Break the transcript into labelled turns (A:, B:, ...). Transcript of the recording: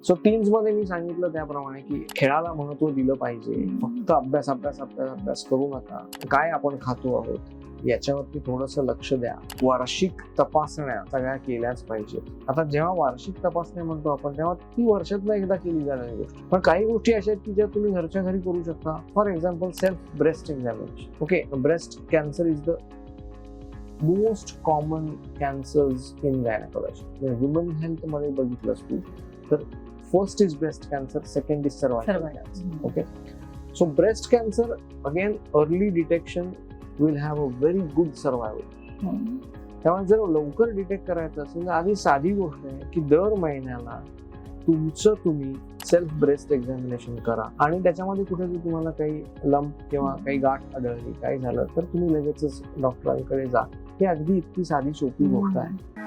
A: So teams मध्ये मी सांगितलं त्याप्रमाणे की खेळाला महत्व दिलं पाहिजे, फक्त अभ्यास अभ्यास अभ्यास अभ्यास करू नका, काय आपण खातो आहोत याच्यावरती थोडंसं लक्ष द्या. वार्षिक तपासण्या सगळ्या केल्याच पाहिजे. आता जेव्हा वार्षिक तपासण्या म्हणतो आपण तेव्हा ती वर्षातनं एकदा केली जाणारी गोष्ट, पण काही गोष्टी अशा आहेत की ज्या तुम्ही घरच्या घरी करू शकता. For example self breast examination. Okay, breast cancer is the most common cancers in gynaecology. Human health मध्ये बघितलंस तू तर first is breast cancer, second is cervical cancer. Okay, so breast cancer again early detection will have a very good survival. त्यामुळे जर लवकर detect करायचं असेल तर आधी साधी गोष्ट आहे की दर महिन्याला तुम्ही सेल्फ ब्रेस्ट एक्झामिनेशन करा आणि त्याच्यामध्ये कुठे जर तुम्हाला काही लंप किंवा काही गाठ आढळली, काही झालं तर तुम्ही लगेचच डॉक्टरांकडे जा. ही अगदी इतकी साधी सोपी गोष्ट आहे.